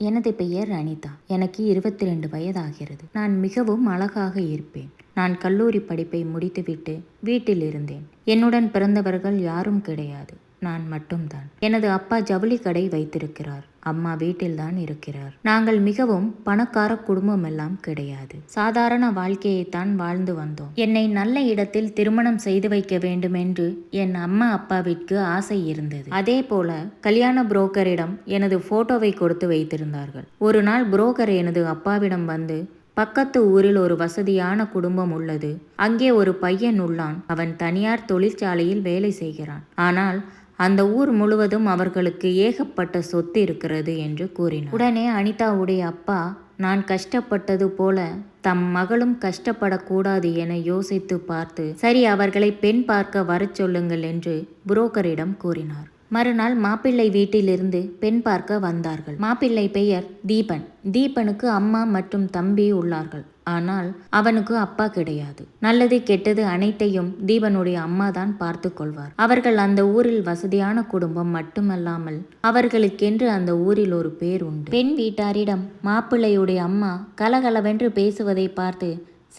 எனது பெயர் அனிதா. எனக்கு 22 வயதாகிறது. நான் மிகவும் அழகாக இருப்பேன். நான் கல்லூரி படிப்பை முடித்துவிட்டு வீட்டில் இருந்தேன். என்னுடன் பிறந்தவர்கள் யாரும் கிடையாது. நான் மட்டும்தான். எனது அப்பா ஜவுளி கடை வைத்திருக்கிறார். அம்மா வீட்டில்தான் இருக்கிறார். நாங்கள் மிகவும் பணக்கார குடும்பம் எல்லாம் கிடையாது. சாதாரண வாழ்க்கையைத்தான் வாழ்ந்து வந்தோம். என்னை நல்ல இடத்தில் திருமணம் செய்து வைக்க வேண்டும் என்று என் அம்மா அப்பாவிற்கு ஆசை இருந்தது. அதே போல கல்யாண புரோக்கரிடம் எனது போட்டோவை கொடுத்து வைத்திருந்தார்கள். ஒரு நாள் புரோக்கர் எனது அப்பாவிடம் வந்து, பக்கத்து ஊரில் ஒரு வசதியான குடும்பம் உள்ளது. அங்கே ஒரு பையன் உள்ளான். அவன் தனியார் தொழிற்சாலையில் வேலை செய்கிறான். ஆனால் அந்த ஊர் முழுவதும் அவர்களுக்கு ஏகப்பட்ட சொத்து இருக்கிறது என்று கூறினார். உடனே அனிதாவுடைய அப்பா, நான் கஷ்டப்பட்டது போல தம் மகளும் கஷ்டப்படக்கூடாது என யோசித்து பார்த்து, சரி, அவர்களை பெண் பார்க்க வரச் சொல்லுங்கள் என்று புரோக்கரிடம் கூறினார். மறுநாள் மாப்பிள்ளை வீட்டிலிருந்து பெண் பார்க்க வந்தார்கள். மாப்பிள்ளை பெயர் தீபன். தீபனுக்கு அம்மா மற்றும் தம்பி உள்ளார்கள். ஆனால் அவனுக்கு அப்பா கிடையாது. நல்லது கெட்டது அனைத்தையும் தீபனுடைய அம்மா தான் பார்த்து கொள்வார். அவர்கள் அந்த ஊரில் வசதியான குடும்பம் மட்டுமல்லாமல் அவர்களுக்கென்று அந்த ஊரில் ஒரு பேர் உண்டு. பெண் வீட்டாரிடம் மாப்பிள்ளையுடைய அம்மா கலகலவென்று பேசுவதை பார்த்து,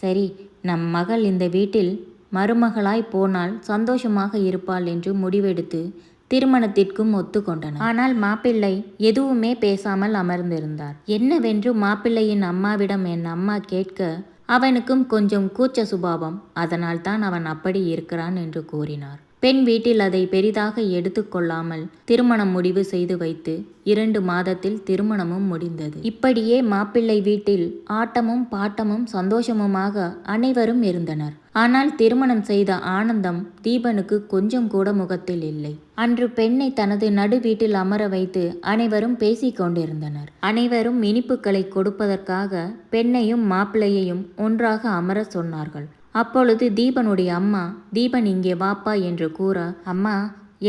சரி, நம் மகள் இந்த வீட்டில் மருமகளாய் போனால் சந்தோஷமாக இருப்பாள் என்று முடிவெடுத்து திருமணத்திற்கும் ஒத்துக்கொண்டனர். ஆனால் மாப்பிள்ளை எதுவுமே பேசாமல் அமர்ந்திருந்தார். என்னவென்று மாப்பிள்ளையின் அம்மாவிடம் என் அம்மா கேட்க, அவனுக்கும் கொஞ்சம் கூச்ச சுபாவம், அதனால் தான் அவன் அப்படி இருக்கிறான் என்று கூறினார். பெண் வீட்டில் அதை பெரிதாக எடுத்துக்கொள்ளாமல் திருமணம் முடிவு செய்து வைத்து 2 மாதத்தில் திருமணமும் முடிந்தது. இப்படியே மாப்பிள்ளை வீட்டில் ஆட்டமும் பாட்டமும் சந்தோஷமுமாக அனைவரும் இருந்தனர். ஆனால் திருமணம் செய்த ஆனந்தம் தீபனுக்கு கொஞ்சம் கூட முகத்தில் இல்லை. அன்று பெண்ணை தனது நடு வீட்டில் அமர வைத்து அனைவரும் பேசிக் கொண்டிருந்தனர். அனைவரும் இனிப்புகளை கொடுப்பதற்காக பெண்ணையும் மாப்பிள்ளையையும் ஒன்றாக அமர சொன்னார்கள். அப்பொழுது தீபனுடைய அம்மா, தீபன் இங்கே வாப்பா என்று கூற, அம்மா,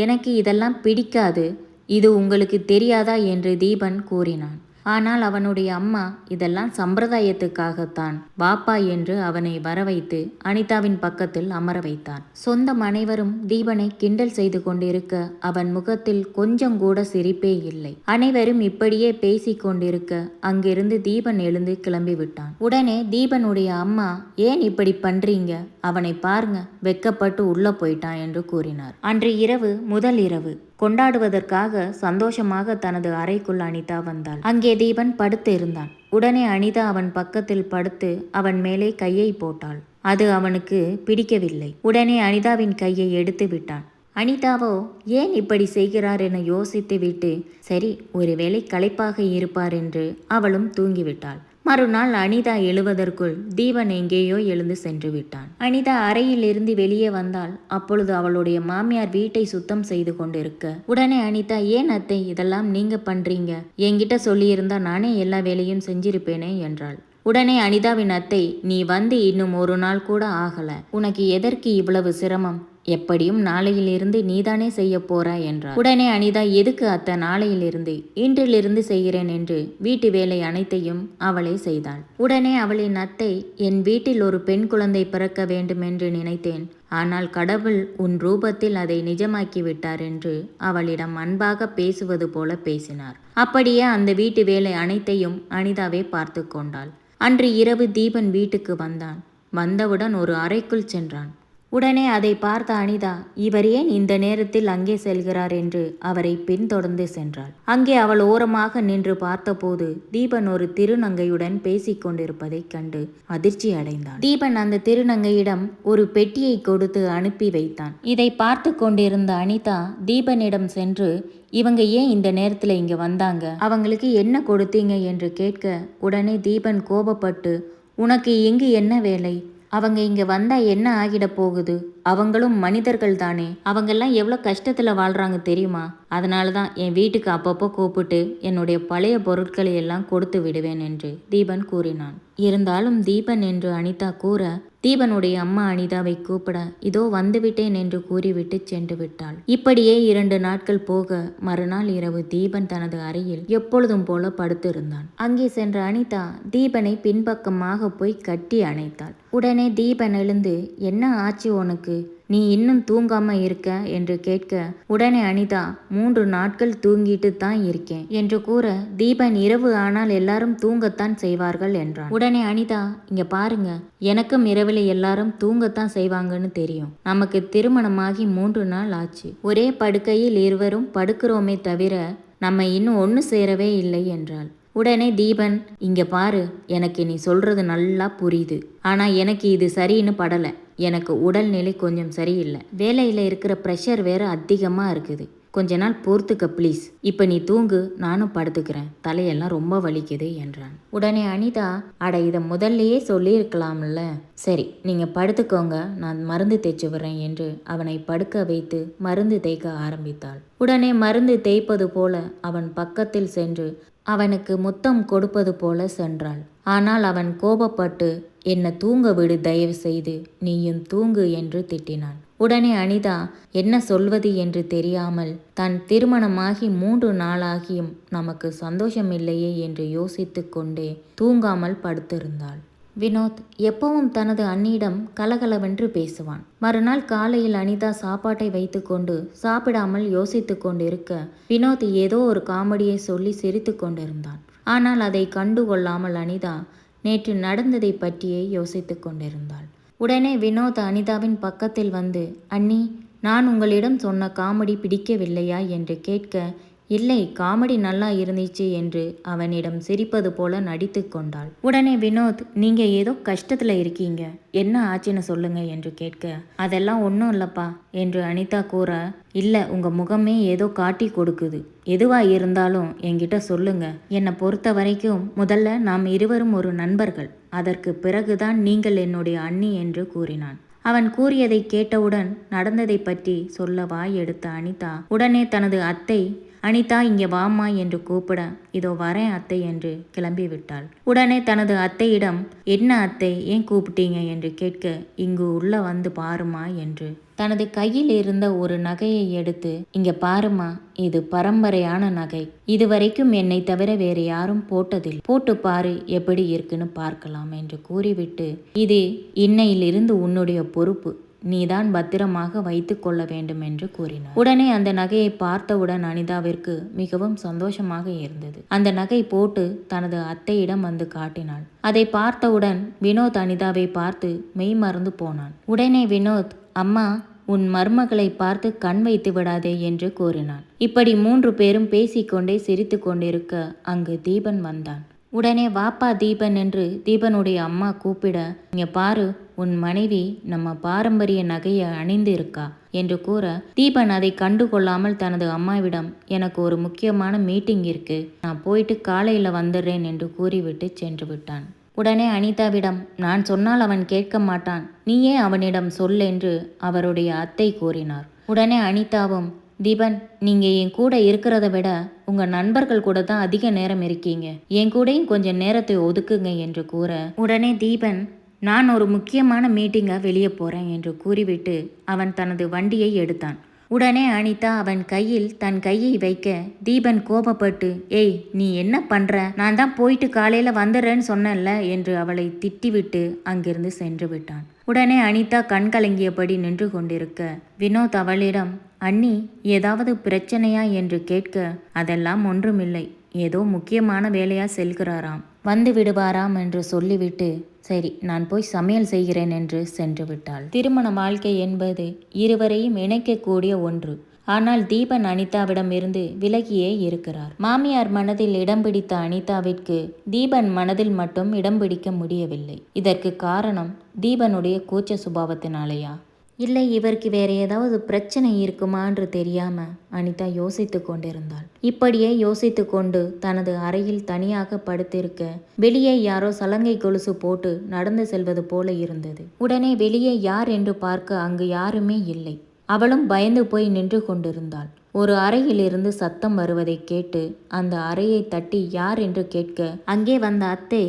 எனக்கு இதெல்லாம் பிடிக்காது, இது உங்களுக்கு தெரியாதா என்று தீபன் கூறினான். ஆனால் அவனுடைய அம்மா, இதெல்லாம் சம்பிரதாயத்துக்காகத்தான், வாப்பா என்று அவனை வரவைத்து அனிதாவின் பக்கத்தில் அமர வைத்தான். சொந்தம் அனைவரும் தீபனை கிண்டல் செய்து கொண்டிருக்க அவன் முகத்தில் கொஞ்சம் கூட சிரிப்பே இல்லை. அனைவரும் இப்படியே பேசிக் கொண்டிருக்க அங்கிருந்து தீபன் எழுந்து கிளம்பிவிட்டான். உடனே தீபனுடைய அம்மா, ஏன் இப்படி பண்றீங்க, அவனை பாருங்க, வெக்கப்பட்டு உள்ள போயிட்டான் என்று கூறினார். அன்று இரவு முதல் இரவு கொண்டாடுவதற்காக சந்தோஷமாக தனது அறைக்குள் அனிதா வந்தாள். அங்கே தீபன் படுத்து இருந்தான். உடனே அனிதா அவன் பக்கத்தில் படுத்து அவன் மேலே கையை போட்டாள். அது அவனுக்கு பிடிக்கவில்லை. உடனே அனிதாவின் கையை எடுத்து விட்டான். அனிதாவோ ஏன் இப்படி செய்கிறார் என யோசித்து விட்டு, சரி, ஒருவேளை களைப்பாக இருப்பார் என்று அவளும் தூங்கிவிட்டாள். மறுநாள் அனிதா எழுவதற்குள் தீபன் எங்கேயோ எழுந்து சென்று விட்டான். அனிதா அறையில் இருந்து வெளியே வந்தாள். அப்பொழுது அவளுடைய மாமியார் வீட்டை சுத்தம் செய்து கொண்டிருக்க, உடனே அனிதா, ஏன் அத்தை இதெல்லாம் நீங்க பண்றீங்க, என்கிட்ட சொல்லியிருந்தா நானே எல்லா வேலையும் செஞ்சிருப்பேனே என்றாள். உடனே அனிதாவின் அத்தை, நீ வந்து இன்னும் 1 நாள் கூட ஆகல, உனக்கு எதற்கு இவ்வளவு சிரமம், எப்படியும் நாளையிலிருந்து நீதானே செய்ய போறா என்றார். உடனே அனிதா, எதுக்கு அத்தை நாளையிலிருந்து, இன்றிலிருந்து செய்கிறேன் என்று வீட்டு வேலை அனைத்தையும் அவளை செய்தாள். உடனே அவளின் அத்தை, என் வீட்டில் ஒரு பெண் குழந்தை பிறக்க வேண்டும் என்று நினைத்தேன், ஆனால் கடவுள் உன் ரூபத்தில் அதை நிஜமாக்கி விட்டார் என்று அவளிடம் அன்பாக பேசுவது போல பேசினார். அப்படியே அந்த வீட்டு வேலை அனைத்தையும் அனிதாவே பார்த்து கொண்டாள். அன்று இரவு தீபன் வீட்டுக்கு வந்தான். வந்தவுடன் ஒரு அறைக்குள் சென்றான். உடனே அதை பார்த்த அனிதா, இவர் ஏன் இந்த நேரத்தில் அங்கே செல்கிறார் என்று அவரை பின்தொடர்ந்து சென்றாள். அங்கே அவள் ஓரமாக நின்று பார்த்தபோது தீபன் ஒரு திருநங்கையுடன் பேசிக் கொண்டிருப்பதைக் கண்டு அதிர்ச்சி அடைந்தான். தீபன் அந்த திருநங்கையிடம் ஒரு பெட்டியை கொடுத்து அனுப்பி வைத்தான். இதை பார்த்து கொண்டிருந்த அனிதா தீபனிடம் சென்று, இவங்க ஏன் இந்த நேரத்தில் இங்க வந்தாங்க, அவங்களுக்கு என்ன கொடுத்தீங்க என்று கேட்க, உடனே தீபன் கோபப்பட்டு, உனக்கு இங்கு என்ன வேலை, அவங்க இங்க வந்தா என்ன ஆகிட போகுது, அவங்களும் மனிதர்கள் தானே, அவங்கெல்லாம் எவ்வளோ கஷ்டத்தில் வாழ்கிறாங்க தெரியுமா, அதனால தான் என் வீட்டுக்கு அப்பப்போ கூப்பிட்டு என்னுடைய பழைய பொருட்களை எல்லாம் கொடுத்து விடுவேன் என்று தீபன் கூறினான். இருந்தாலும் தீபன் என்று அனிதா கூற, தீபனுடைய அம்மா அனிதாவை கூப்பிட, இதோ வந்துவிட்டேன் என்று கூறிவிட்டு சென்று விட்டாள். இப்படியே 2 நாட்கள் போக மறுநாள் இரவு தீபன் தனது அறையில் எப்பொழுதும் போல படுத்திருந்தான். அங்கே சென்ற அனிதா தீபனை பின்பக்கமாக போய் கட்டி அணைத்தாள். உடனே தீபன் எழுந்து, என்ன ஆச்சு உனக்கு, நீ இன்னும் தூங்காம இருக்க என்று கேட்க, உடனே அனிதா, 3 நாட்கள் தூங்கிட்டு தான் இருக்கேன் என்று கூற, தீபன் இரவு ஆனால் எல்லாரும் தூங்கத்தான் செய்வார்கள் என்றான். உடனே அனிதா, இங்க பாருங்க, எனக்கும் இரவில் எல்லாரும் தூங்கத்தான் செய்வாங்கன்னு தெரியும். நமக்கு திருமணமாகி 3 நாள் ஆச்சு. ஒரே படுக்கையில் இருவரும் படுக்கிறோமே தவிர நம்ம இன்னும் ஒன்று சேரவே இல்லை என்றாள். உடனே தீபன், இங்க பாரு, எனக்கு நீ சொல்றது நல்லா புரியுது. ஆனா எனக்கு இது சரின்னு படல. எனக்கு உடல்நிலை கொஞ்சம் சரியில்லை. வேலையில இருக்கிற ப்ரெஷர் வேற அதிகமா இருக்குது. கொஞ்ச நாள் பொறுத்துக்க ப்ளீஸ். இப்போ நீ தூங்கு, நானும் படுத்துக்கிறேன். தலையெல்லாம் ரொம்ப வலிக்குது என்றான். உடனே அனிதா, அட இதை முதல்லையே சொல்லியிருக்கலாம்ல. சரி, நீங்க படுத்துக்கோங்க, நான் மருந்து தேய்ச்சி விடுறேன் என்று அவனை படுக்க வைத்து மருந்து தேய்க்க ஆரம்பித்தாள். உடனே மருந்து தேய்ப்பது போல அவன் பக்கத்தில் சென்று அவனுக்கு முத்தம் கொடுப்பது போல சென்றாள். ஆனால் அவன் கோபப்பட்டு, என்னை தூங்க விடு, தயவு செய்து நீயும் தூங்கு என்று திட்டினான். உடனே அனிதா என்ன சொல்வது என்று தெரியாமல், தான் திருமணமாகி 3 நாளாகியும் நமக்கு சந்தோஷமில்லையே என்று யோசித்து கொண்டே தூங்காமல் படுத்திருந்தாள். வினோத் எப்பவும் தனது அண்ணியிடம் கலகலவென்று பேசுவான். மறுநாள் காலையில் அனிதா சாப்பாட்டை வைத்துக்கொண்டு சாப்பிடாமல் யோசித்து கொண்டிருக்க, வினோத் ஏதோ ஒரு காமெடியை சொல்லி சிரித்து கொண்டிருந்தான். ஆனால் அதை கண்டுகொள்ளாமல் அனிதா நேற்று நடந்ததை பற்றியே யோசித்து கொண்டிருந்தாள். உடனே வினோத் அனிதாவின் பக்கத்தில் வந்து, அண்ணி, நான் உங்களிடம் சொன்ன காமெடி பிடிக்கவில்லையா என்று கேட்க, இல்லை, காமெடி நல்லா இருந்துச்சு என்று அவனிடம் சிரிப்பது போல நடித்து கொண்டாள். உடனே வினோத், நீங்க ஏதோ கஷ்டத்துல இருக்கீங்க, என்ன ஆச்சுன்னு சொல்லுங்க என்று கேட்க, அதெல்லாம் ஒன்றும் இல்லப்பா என்று அனிதா கூற, இல்லை, உங்க முகமே ஏதோ காட்டி கொடுக்குது. எதுவா இருந்தாலும் என்கிட்ட சொல்லுங்க. என்னை பொறுத்த வரைக்கும் முதல்ல நாம் இருவரும் ஒரு நண்பர்கள், அதற்கு பிறகுதான் நீங்கள் என்னுடைய அண்ணி என்று கூறினான். அவன் கூறியதை கேட்டவுடன் நடந்ததை பற்றி சொல்ல வாய் எடுத்த அனிதா உடனே தனது அத்தை, அனிதா இங்கே வாமா என்று கூப்பிட, இதோ வரேன் அத்தை என்று கிளம்பிவிட்டாள். உடனே தனது அத்தையிடம், என்ன அத்தை, ஏன் கூப்பிட்டீங்க என்று கேட்க, இங்கு உள்ள வந்து பாருமா என்று தனது கையில் இருந்த ஒரு நகையை எடுத்து, இங்க பாருமா, இது பரம்பரையான நகை. இதுவரைக்கும் என்னை தவிர வேறு யாரும் போட்டதில்லை. போட்டு பாரு, எப்படி இருக்குன்னு பார்க்கலாம் என்று கூறிவிட்டு, இது இன்னையிலிருந்து உன்னுடைய பொறுப்பு, நீதான் பத்திரமாக வைத்து கொள்ள வேண்டும் என்று கூறினார். உடனே அந்த நகையை பார்த்தவுடன் அனிதாவிற்கு மிகவும் சந்தோஷமாக இருந்தது. அந்த நகை போட்டு தனது அத்தையிடம் வந்து காட்டினாள். அதை பார்த்தவுடன் வினோத் அனிதாவை பார்த்து மெய் மறந்து போனான். உடனே வினோத், அம்மா, உன் மருமகளை பார்த்து கண் வைத்து விடாதே என்று கூறினான். இப்படி 3 பேரும் பேசிக்கொண்டே சிரித்து கொண்டிருக்க அங்கு தீபன் வந்தான். உடனே வாப்பா தீபன் என்று தீபனுடைய அம்மா கூப்பிட, இங்க பாரு, உன் மனைவி நம்ம பாரம்பரிய நகையை அணிந்து இருக்கா என்று கூற, தீபன் அதை கண்டுகொள்ளாமல் தனது அம்மாவிடம், எனக்கு ஒரு முக்கியமான மீட்டிங் இருக்கு, நான் போயிட்டு காலையில் வந்துடுறேன் என்று கூறிவிட்டு சென்று விட்டான். உடனே அனிதாவிடம், நான் சொன்னால் அவன் கேட்க மாட்டான், நீயே அவனிடம் சொல் என்று அவருடைய அத்தை கூறினார். உடனே அனிதாவும், தீபன், நீங்க என் கூட இருக்கிறத விட உங்க நண்பர்கள் கூட தான் அதிக நேரம் இருக்கீங்க, என் கூடயும் கொஞ்சம் நேரத்தை ஒதுக்குங்க என்று கூற, உடனே தீபன், நான் ஒரு முக்கியமான மீட்டிங்கா வெளியே போறேன் என்று கூறிவிட்டு அவன் தனது வண்டியை எடுத்தான். உடனே அனிதா அவன் கையில் தன் கையை வைக்க, தீபன் கோபப்பட்டு, ஏய், நீ என்ன பண்ற, நான் தான் போயிட்டு காலையில வந்துடுறேன்னு சொன்னேன்ல என்று அவளை திட்டிவிட்டு அங்கிருந்து சென்று விட்டான். உடனே அனிதா கண் கலங்கியபடி நின்று கொண்டிருக்க வினோத் அவளிடம், அண்ணி, ஏதாவது பிரச்சனையா என்று கேட்க, அதெல்லாம் ஒன்றுமில்லை, ஏதோ முக்கியமான வேலையா செல்கிறாராம், வந்து விடுவாராம் என்று சொல்லிவிட்டு, சரி, நான் போய் சமையல் செய்கிறேன் என்று சென்று விட்டாள். திருமண வாழ்க்கை என்பது இருவரையும் இணைக்கக்கூடிய ஒன்று. ஆனால் தீபன் அனிதாவிடம் இருந்து விலகியே இருக்கிறார். மாமியார் மனதில் இடம் பிடித்த அனிதாவிற்கு தீபன் மனதில் மட்டும் இடம் பிடிக்க முடியவில்லை. இதற்கு காரணம் தீபனுடைய கூச்ச சுபாவத்தினாலேயா, இல்லை இவருக்கு வேற ஏதாவது பிரச்சனை இருக்குமா என்று தெரியாம அனிதா யோசித்து கொண்டிருந்தாள். இப்படியே யோசித்து கொண்டு தனது அறையில் தனியாக படுத்திருக்க வெளியே யாரோ சலங்கை கொலுசு போட்டு நடந்து செல்வது போல இருந்தது. உடனே வெளியே யார் என்று பார்க்க அங்கு யாருமே இல்லை. அவளும் பயந்து போய் நின்று கொண்டிருந்தாள். ஒரு அறையிலிருந்து சத்தம் வருவதை கேட்டு அந்த அறையை தட்டி யார் என்று கேட்க அங்கே வந்த அத்தை,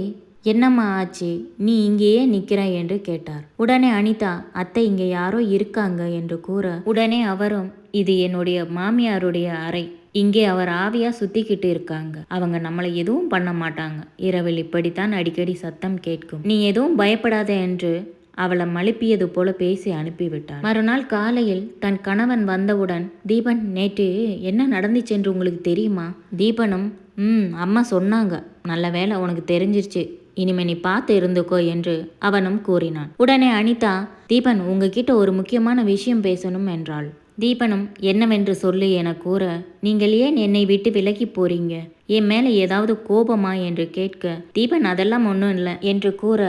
என்னம்மா ஆச்சு, நீ இங்கேயே நிற்கிற என்று கேட்டார். உடனே அனிதா, அத்தை, இங்கே யாரோ இருக்காங்க என்று கூற, உடனே அவரும், இது என்னுடைய மாமியாருடைய அறை, இங்கே அவர் ஆவியா சுத்திக்கிட்டு இருக்காங்க. அவங்க நம்மளை எதுவும் பண்ண மாட்டாங்க. இரவில் இப்படித்தான் அடிக்கடி சத்தம் கேட்கும். நீ எதுவும் பயப்படாத என்று அவளை மழுப்பியது போல பேசி அனுப்பிவிட்டாள். மறுநாள் காலையில் தன் கணவன் வந்தவுடன், தீபன், நேற்று என்ன நடந்துச்சு என்று உங்களுக்கு தெரியுமா? தீபனும், அம்மா சொன்னாங்க. நல்ல வேளை உனக்கு தெரிஞ்சிருச்சு. இனிமே நீ பார்த்து இருந்துக்கோ என்று அவனும் கூறினான். உடனே அனிதா, தீபன் உங்ககிட்ட ஒரு முக்கியமான விஷயம் பேசணும் என்றாள். தீபனும், என்னவென்று சொல்லு என கூற, நீங்கள் ஏன் என்னை விட்டு விலகி போறீங்க? என் மேலே ஏதாவது கோபமா என்று கேட்க, தீபன் அதெல்லாம் ஒன்றும் இல்லை என்று கூற,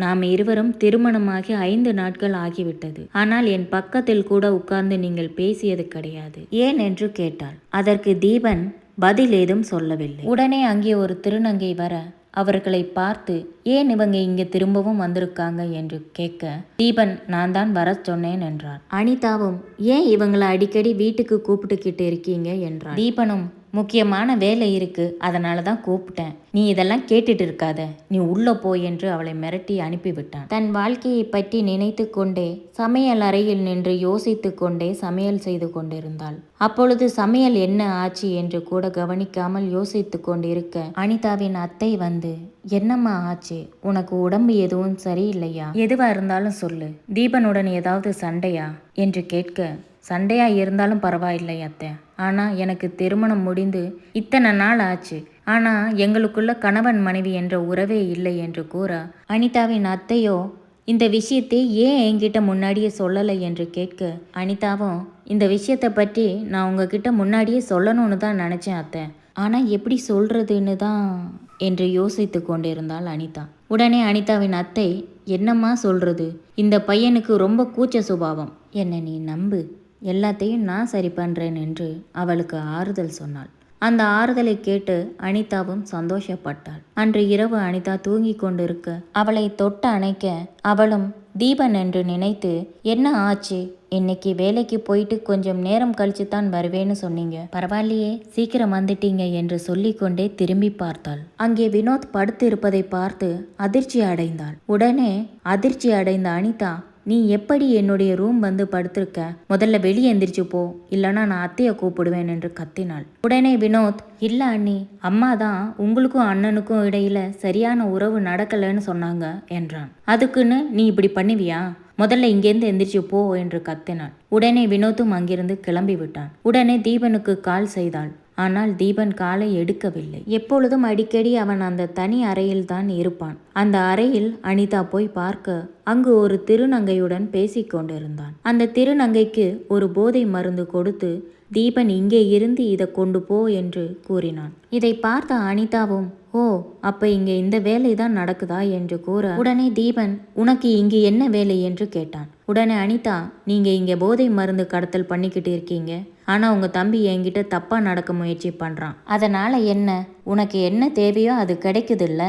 நாம் இருவரும் திருமணமாகி 5 நாட்கள் ஆகிவிட்டது. ஆனால் என் பக்கத்தில் கூட உட்கார்ந்து நீங்கள் பேசியது கிடையாது. ஏன் என்று கேட்டாள். அதற்கு தீபன் பதில் ஏதும் சொல்லவில்லை. உடனே அங்கே ஒரு திருநங்கை வர அவர்களை பார்த்து, ஏன் இவங்க இங்கே திரும்பவும் வந்திருக்காங்க என்று கேட்க, தீபன், நான் தான் வர சொன்னேன் என்றார். அனிதாவும், ஏன் இவங்களை அடிக்கடி வீட்டுக்கு கூப்பிட்டுக்கிட்டு இருக்கீங்க என்றார். தீபனும், முக்கியமான வேலை இருக்கு, அதனால தான் கூப்பிட்டேன். நீ இதெல்லாம் கேட்டுட்டு இருக்காத, நீ உள்ள போ என்று அவளை மிரட்டி அனுப்பிவிட்டான். தன் வாழ்க்கையை பற்றி நினைத்து கொண்டே சமையல் அறையில் நின்று யோசித்து கொண்டே சமையல் செய்து கொண்டிருந்தாள். அப்பொழுது சமையல் என்ன ஆச்சு என்று கூட கவனிக்காமல் யோசித்து கொண்டிருக்க அனிதாவின் அத்தை வந்து, என்னம்மா ஆச்சு? உனக்கு உடம்பு எதுவும் சரியில்லையா? எதுவா இருந்தாலும் சொல்லு. தீபனுடன் ஏதாவது சண்டையா என்று கேட்க, சண்டையா இருந்தாலும் பரவாயில்லை அத்தை, ஆனால் எனக்கு திருமணம் முடிந்து இத்தனை நாள் ஆச்சு. ஆனால் எங்களுக்குள்ள கணவன் மனைவி என்ற உறவே இல்லை என்று கூற, அனிதாவின் அத்தையோ, இந்த விஷயத்தை ஏன் என்கிட்ட முன்னாடியே சொல்லலை என்று கேட்க, அனிதாவும், இந்த விஷயத்தை பற்றி நான் உங்ககிட்ட முன்னாடியே சொல்லணும்னு தான் நினச்சேன் அத்தை, ஆனால் எப்படி சொல்கிறதுன்னு தான் என்று யோசித்து கொண்டிருந்தாள் அனிதா. உடனே அனிதாவின் அத்தை, என்னம்மா சொல்கிறது? இந்த பையனுக்கு ரொம்ப கூச்ச சுபாவம். என்னை நீ நம்பு, எல்லாத்தையும் நான் சரி பண்ணுறேன் என்று அவளுக்கு ஆறுதல் சொன்னாள். அந்த ஆறுதலை கேட்டு அனிதாவும் சந்தோஷப்பட்டாள். அன்று இரவு அனிதா தூங்கி கொண்டிருக்க அவளை தொட்டு அணைக்க அவளும் தீபன் என்று நினைத்து, என்ன ஆச்சு? இன்னைக்கு வேலைக்கு போயிட்டு கொஞ்சம் நேரம் கழிச்சு தான் வருவேன்னு சொன்னீங்க, பரவாயில்லையே சீக்கிரம் வந்துட்டீங்க என்று சொல்லிக்கொண்டே திரும்பி பார்த்தாள். அங்கே வினோத் படுத்து இருப்பதை பார்த்து அதிர்ச்சி அடைந்தாள். உடனே அதிர்ச்சி அடைந்த அனிதா, நீ எப்படி என்னுடைய ரூம் வந்து படுத்திருக்க? முதல்ல வெளியே எந்திரிச்சு போ, இல்லைனா நான் அத்தையை கூப்பிடுவேன் என்று கத்தினாள். உடனே வினோத், இல்லை அண்ணி, அம்மா தான் உங்களுக்கும் அண்ணனுக்கும் இடையில சரியான உறவு நடக்கலைன்னு சொன்னாங்க என்றான். அதுக்குன்னு நீ இப்படி பண்ணுவியா? முதல்ல இங்கேருந்து எந்திரிச்சு போ என்று கத்தினாள். உடனே வினோத்தும் அங்கிருந்து கிளம்பி விட்டான். உடனே தீபனுக்கு கால் செய்தாள். ஆனால் தீபன் காலை எடுக்கவில்லை. எப்பொழுதும் அடிக்கடி அவன் அந்த தனி அறையில் தான் இருப்பான். அந்த அறையில் அனிதா போய் பார்க்க அங்கு ஒரு திருநங்கையுடன் பேசிக்கொண்டிருந்தான். அந்த திருநங்கைக்கு ஒரு போதை மருந்து கொடுத்து, தீபன் இங்கே இருந்து இதை கொண்டு போ என்று கூறினான். இதை பார்த்த அனிதாவும், ஓ, அப்ப இங்க இந்த வேலை தான் நடக்குதா என்று கூற, உடனே தீபன், உனக்கு இங்கு என்ன வேலை என்று கேட்டான். உடனே அனிதா, நீங்க இங்க போதை மருந்து கடத்தல் பண்ணிக்கிட்டு இருக்கீங்க, ஆனா உங்க தம்பி என்கிட்ட தப்பா நடக்க முயற்சி பண்றான். அதனால என்ன? உனக்கு என்ன தேவையோ அது கிடைக்குதுல்ல.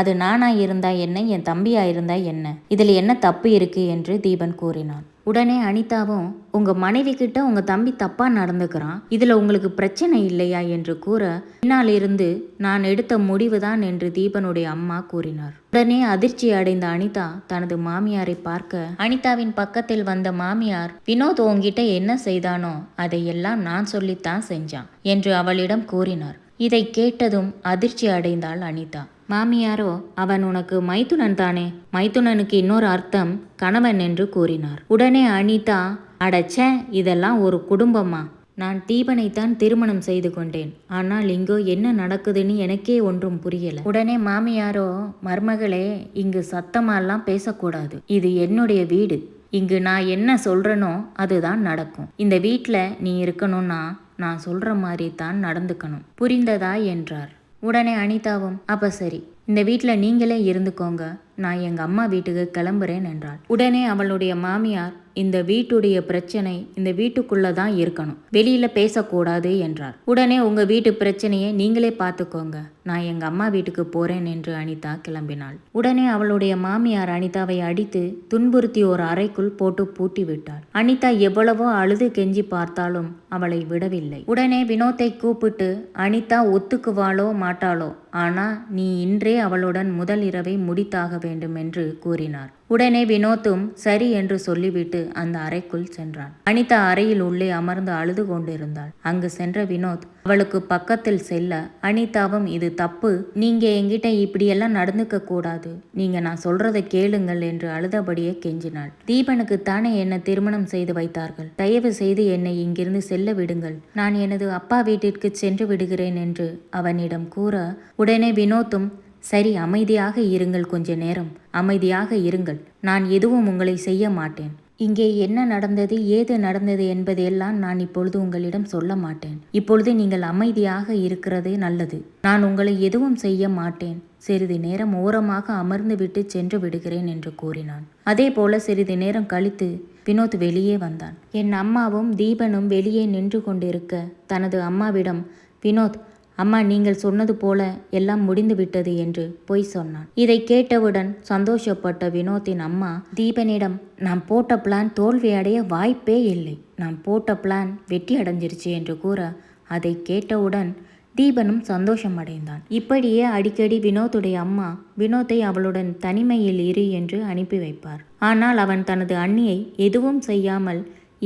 அது நானா இருந்தா என்ன, என் தம்பியா இருந்தா என்ன, இதுல என்ன தப்பு இருக்கு என்று தீபன் கூறினான். உடனே அனிதாவும், உங்க மனைவி கிட்ட உங்க தம்பி தப்பா நடந்துக்கிறான், இதுல உங்களுக்கு பிரச்சனை இல்லையா என்று கூற, பின்னால் இருந்து நான் எடுத்த முடிவுதான் என்று தீபனுடைய அம்மா கூறினார். உடனே அதிர்ச்சி அடைந்த அனிதா தனது மாமியாரை பார்க்க, அனிதாவின் பக்கத்தில் வந்த மாமியார், வினோத் உங்ககிட்ட என்ன செய்தானோ அதையெல்லாம் நான் சொல்லித்தான் செஞ்சான் என்று அவளிடம் கூறினார். இதை கேட்டதும் அதிர்ச்சி அடைந்தாள் அனிதா. மாமியாரோ, அவன் உனக்கு மைத்துனன் தானே, மைத்துனனுக்கு இன்னொரு அர்த்தம் கணவன் என்று கூறினார். உடனே அனிதா, அடச்சே, இதெல்லாம் ஒரு குடும்பமா? நான் தீபனைத்தான் திருமணம் செய்து கொண்டேன், ஆனால் இங்கோ என்ன நடக்குதுன்னு எனக்கே ஒன்றும் புரியல. உடனே மாமியாரோ, மருமகளே, இங்கு சத்தமாலாம் பேசக்கூடாது, இது என்னுடைய வீடு, இங்கு நான் என்ன சொல்றேனோ அதுதான் நடக்கும். இந்த வீட்டில் நீ இருக்கணும்னா நான் சொல்ற மாதிரி தான் நடந்துக்கணும், புரிந்ததா என்றார். உடனே அனிதாவும், அப்ப சரி, இந்த வீட்டில் நீங்களே இருந்துக்கோங்க, நான் எங்கள் அம்மா வீட்டுக்கு கிளம்புறேன் என்றாள். உடனே அவளுடைய மாமியார், இந்த வீட்டுடைய பிரச்சனை இந்த வீட்டுக்குள்ள தான் இருக்கணும், வெளியில பேசக்கூடாது என்றார். உடனே உங்க வீட்டு பிரச்சனையை நீங்களே பார்த்துக்கோங்க, நான் எங்க அம்மா வீட்டுக்கு போறேன் என்று அனிதா கிளம்பினாள். உடனே அவளுடைய மாமியார் அனிதாவை அடித்து துன்புறுத்தி ஒரு அறைக்குள் போட்டு பூட்டி விட்டாள். அனிதா எவ்வளவோ அழுது கெஞ்சி பார்த்தாலும் அவளை விடவில்லை. உடனே வினோத்தை கூப்பிட்டு, அனிதா ஒத்துக்குவாளோ மாட்டாளோ, ஆனா நீ இன்றே அவளுடன் முதல் இரவை முடித்தாக வேண்டும் என்று கூறினார். உடனே வினோத்தும் சரி என்று சொல்லிவிட்டு அந்த அறைக்குள் சென்றான். அனிதா அறையில் உள்ளே அமர்ந்து அழுது கொண்டிருந்தாள். அங்கு சென்ற வினோத் அவளுக்கு பக்கத்தில் செல்ல, அனிதாவும் இது தப்பு, நீங்க என்கிட்ட இப்படியெல்லாம் நடந்துக்க கூடாது, நீங்க நான் சொல்றதை கேளுங்கள் என்று அழுதபடியே கெஞ்சினாள். தீபனுக்கு தானே என்ன திருமணம் செய்து வைத்தார்கள், தயவு செய்து என்னை இங்கிருந்து செல்ல விடுங்கள், நான் எனது அப்பா வீட்டிற்கு சென்று விடுகிறேன் என்று அவனிடம் கூற, உடனே வினோத்தும் சரி அமைதியாக இருங்கள், கொஞ்ச நேரம் அமைதியாக இருங்கள், நான் எதுவும் உங்களை செய்ய மாட்டேன், இங்கே என்ன நடந்தது ஏது நடந்தது என்பதையெல்லாம் நான் இப்பொழுது உங்களிடம் சொல்ல மாட்டேன், இப்பொழுது நீங்கள் அமைதியாக இருக்கிறது நல்லது, நான் உங்களை எதுவும் செய்ய மாட்டேன், சிறிது நேரம் ஓரமாக அமர்ந்து விட்டு சென்று விடுகிறேன் என்று கூறினான். அதே போல சிறிது நேரம் கழித்து வினோத் வெளியே வந்தான். என் அம்மாவும் தீபனும் வெளியே நின்று கொண்டிருக்க தனது அம்மாவிடம், வினோத், அம்மா நீங்கள் சொன்னது போல எல்லாம் முடிந்து விட்டது என்று பொய் சொன்னான். இதை கேட்டவுடன் சந்தோஷப்பட்ட வினோத்தின் அம்மா தீபனிடம், நான் போட்ட பிளான் தோல்வியடைய வாய்ப்பே இல்லை, நான் போட்ட பிளான் வெற்றி அடைஞ்சிருச்சு என்று கூற, அதை கேட்டவுடன் தீபனும் சந்தோஷம் அடைந்தான். இப்படியே அடிக்கடி வினோத்துடைய அம்மா வினோத்தை அவளுடன் தனிமையில் இரு என்று அனுப்பி வைப்பார். ஆனால் அவன் தனது அண்ணியை எதுவும் செய்யாமல்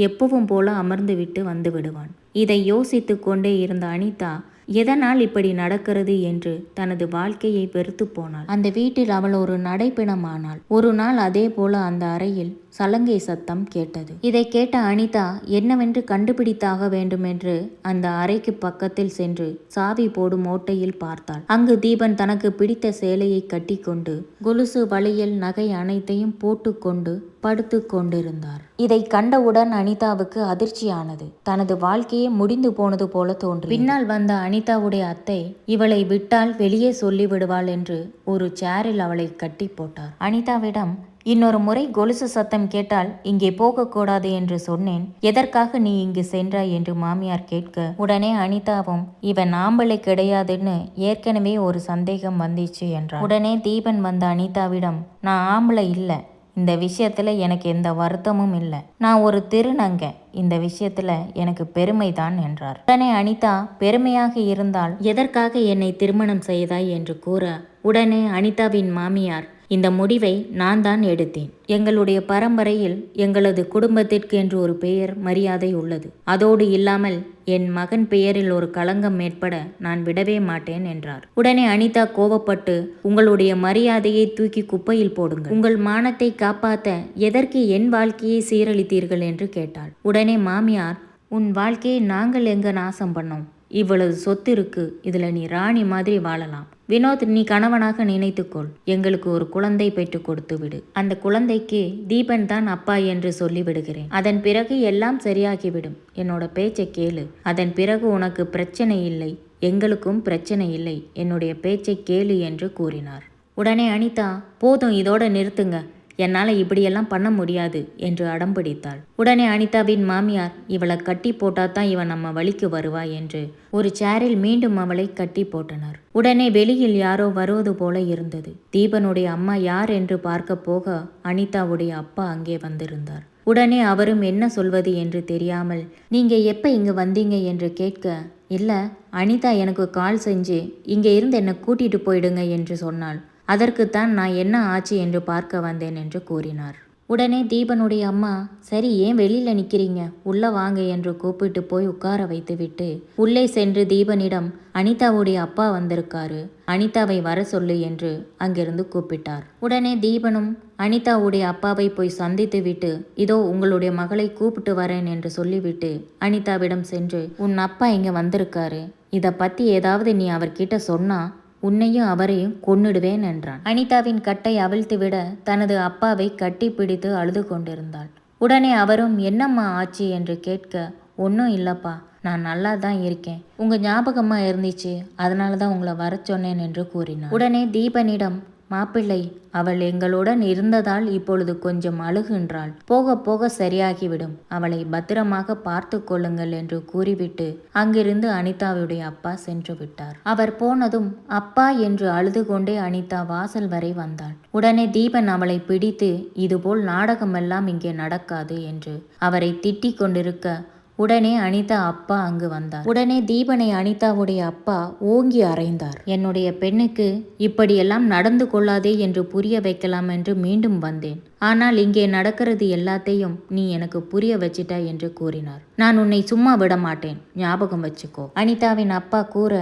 எப்பவும் போல அமர்ந்து விட்டு வந்து விடுவான். இதை யோசித்து கொண்டே இருந்த அனிதா எதனால் இப்படி நடக்கிறது என்று தனது வாழ்க்கையை வெறுத்து போனாள். அந்த வீட்டில் அவள் ஒரு நடைப்பிணமானாள். ஒரு நாள் அதே போல அந்த அறையில் சலங்கை சத்தம் கேட்டது. இதை கேட்ட அனிதா என்னவென்று கண்டுபிடித்தாக வேண்டும் என்று அந்த அறைக்கு பக்கத்தில் சென்று சாவி போடும் ஓட்டையில் பார்த்தாள். அங்கு தீபன் தனக்கு பிடித்த சேலையை கட்டிக்கொண்டு கொலுசு வளையல் நகை அனைத்தையும் போட்டுக்கொண்டு படுத்து கொண்டிருந்தார். இதை கண்டவுடன் அனிதாவுக்கு அதிர்ச்சியானது. தனது வாழ்க்கையே முடிந்து போனது போல தோன்றி பின்னால் வந்த அனிதாவுடைய அத்தை இவளை விட்டால் வெளியே சொல்லிவிடுவாள் என்று ஒரு சேரில் அவளை கட்டி போட்டார். அனிதாவிடம், இன்னொரு முறை கொலுசு சத்தம் கேட்டால் இங்கே போகக்கூடாது என்று சொன்னேன், எதற்காக நீ இங்கு சென்றாய் என்று மாமியார் கேட்க, உடனே அனிதாவும் இவன் ஆம்பளை கிடையாதுன்னு ஏற்கனவே ஒரு சந்தேகம் வந்துச்சு என்றார். உடனே தீபன் வந்த அனிதாவிடம், நான் ஆம்பளை இல்லை, இந்த விஷயத்துல எனக்கு எந்த வருத்தமும் இல்லை, நான் ஒரு திருநங்க, இந்த விஷயத்துல எனக்கு பெருமை தான் என்றார். உடனே அனிதா பெருமையாக இருந்தால் எதற்காக என்னை திருமணம் செய்தாய் என்று கூற, உடனே அனிதாவின் மாமியார், இந்த முடிவை நான் தான் எடுத்தேன், எங்களுடைய பரம்பரையில் எங்களது குடும்பத்திற்கு என்று ஒரு பெயர் மரியாதை உள்ளது, அதோடு இல்லாமல் என் மகன் பெயரில் ஒரு களங்கம் ஏற்பட நான் விடவே மாட்டேன் என்றார். உடனே அனிதா கோபப்பட்டு, உங்களுடைய மரியாதையை தூக்கி குப்பையில் போடுங்கள், உங்கள் மானத்தை காப்பாற்ற எதற்கு என் வாழ்க்கையை சீரழித்தீர்கள் என்று கேட்டாள். உடனே மாமியார், உன் வாழ்க்கையை நாங்கள் எங்க நாசம் பண்ணோம், இவ்வளவு சொத்து இருக்கு, இதுல நீ ராணி மாதிரி வாழலாம், வினோத் நீ கணவனாக நினைத்துக்கொள், எங்களுக்கு ஒரு குழந்தை பெற்று கொடுத்து விடு, அந்த குழந்தைக்கு தீபன் தான் அப்பா என்று சொல்லி விடுகிறேன், அதன் பிறகு எல்லாம் சரியாகிவிடும், என்னோட பேச்சை கேளு, அதன் பிறகு உனக்கு பிரச்சனை இல்லை, எங்களுக்கும் பிரச்சனை இல்லை, என்னுடைய பேச்சை கேளு என்று கூறினார். உடனே அனிதா, போதும் இதோட நிறுத்துங்க, என்னால் இப்படியெல்லாம் பண்ண முடியாது என்று அடம்பிடித்தாள். உடனே அனிதாவின் மாமியார், இவளை கட்டி போட்டாதான் இவன் நம்ம வழிக்கு வருவா என்று ஒரு சேரில் மீண்டும் அவளை கட்டி போட்டனர். உடனே வெளியில் யாரோ வருவது போல இருந்தது. தீபனுடைய அம்மா யார் என்று பார்க்க போக அனிதாவுடைய அப்பா அங்கே வந்திருந்தார். உடனே அவரும் என்ன சொல்வது என்று தெரியாமல், நீங்க எப்ப இங்க வந்தீங்க என்று கேட்க, இல்ல அனிதா எனக்கு கால் செஞ்சு இங்கே இருந்து என்னை கூட்டிட்டு போயிடுங்க என்று சொன்னாள், அதற்குத்தான் நான் என்ன ஆச்சு என்று பார்க்க வந்தேன் என்று கூறினார். உடனே தீபனுடைய அம்மா, சரி ஏன் வெளியில நிற்கிறீங்க, உள்ள வாங்க என்று கூப்பிட்டு போய் உட்கார வைத்து விட்டு உள்ளே சென்று தீபனிடம், அனிதாவுடைய அப்பா வந்திருக்காரு, அனிதாவை வர சொல்லு என்று அங்கிருந்து கூப்பிட்டார். உடனே தீபனும் அனிதாவுடைய அப்பாவை போய் சந்தித்து விட்டு, இதோ உங்களுடைய மகளை கூப்பிட்டு வரேன் என்று சொல்லிவிட்டு அனிதாவிடம் சென்று, உன் அப்பா இங்க வந்திருக்காரு, இதை பத்தி ஏதாவது நீ அவர்கிட்ட சொன்னா உன்னையும் அவரையும் கொன்னுடுவேன் என்றான். அனிதாவின் கட்டை அவிழ்த்துவிட தனது அப்பாவை கட்டி பிடித்து அழுது கொண்டிருந்தாள். உடனே அவரும் என்னம்மா ஆச்சு என்று கேட்க, ஒன்றும் இல்லப்பா, நான் நல்லா தான் இருக்கேன், உங்க ஞாபகமா இருந்துச்சு, அதனால தான் உங்களை வர சொன்னேன் என்று கூறினார். உடனே தீபனிடம், மாப்பிள்ளை அவள் எங்களுடன் இருந்ததால் இப்பொழுது கொஞ்சம் அழுகின்றாள், போக போக சரியாகிவிடும், அவளை பத்திரமாக பார்த்து கொள்ளுங்கள் என்று கூறிவிட்டு அங்கிருந்து அனிதாவுடைய அப்பா சென்று விட்டார். அவர் போனதும் அப்பா என்று அழுது கொண்டே அனிதா வாசல் வரை வந்தாள். உடனே தீபன் அவளை பிடித்து, இதுபோல் நாடகமெல்லாம் இங்கே நடக்காது என்று அவரை திட்டிக் கொண்டிருக்க, உடனே அனிதா அப்பா அங்கு வந்தார். உடனே தீபனை அனிதாவுடைய அப்பா ஓங்கி அறைந்தார். என்னுடைய பெண்ணுக்கு இப்படியெல்லாம் நடந்து கொள்ளாதே என்று புரிய வைக்கலாம் என்று மீண்டும் வந்தேன். ஆனால் இங்கே நடக்கிறது எல்லாத்தையும் நீ எனக்கு புரிய வச்சிட்ட என்று கூறினார். நான் உன்னை சும்மா விட மாட்டேன், ஞாபகம் வச்சுக்கோ. அனிதாவின் அப்பா கூற,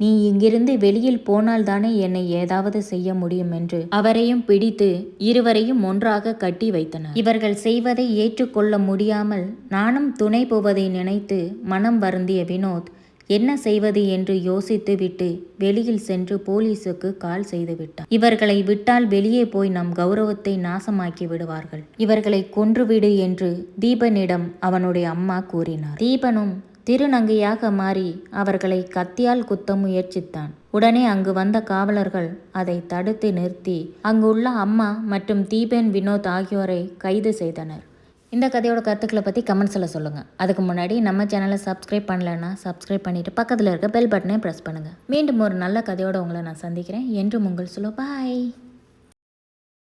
நீ இங்கிருந்து வெளியில் போனால்தானே என்னை ஏதாவது செய்ய முடியும் என்று அவரையும் பிடித்து இருவரையும் ஒன்றாக கட்டி வைத்தனர். இவர்கள் செய்வதை ஏற்றுக்கொள்ள முடியாமல் நானும் துணை போவதை நினைத்து மனம் வருந்திய வினோத் என்ன செய்வது என்று யோசித்து விட்டு வெளியில் சென்று போலீசுக்கு கால் செய்து விட்டார். இவர்களை விட்டால் வெளியே போய் நம் கௌரவத்தை நாசமாக்கி விடுவார்கள், இவர்களை கொன்றுவிடு என்று தீபனிடம் அவனுடைய அம்மா கூறினார். தீபனும் திருநங்கையாக மாறி அவர்களை கத்தியால் குத்த முயற்சித்தான். உடனே அங்கு வந்த காவலர்கள் அதை தடுத்து நிறுத்தி அங்குள்ள அம்மா மற்றும் தீபன் வினோத் ஆகியோரை கைது செய்தனர். இந்த கதையோட கருத்துக்களை பற்றி கமெண்ட்ஸில் சொல்லுங்கள். அதுக்கு முன்னாடி நம்ம சேனலை சப்ஸ்கிரைப் பண்ணலைன்னா சப்ஸ்கிரைப் பண்ணிவிட்டு பக்கத்தில் இருக்க பெல் பட்டனை ப்ரெஸ் பண்ணுங்கள். மீண்டும் ஒரு நல்ல கதையோடு உங்களை நான் சந்திக்கிறேன். என்றும் உங்கள் சுலோ. பாய்.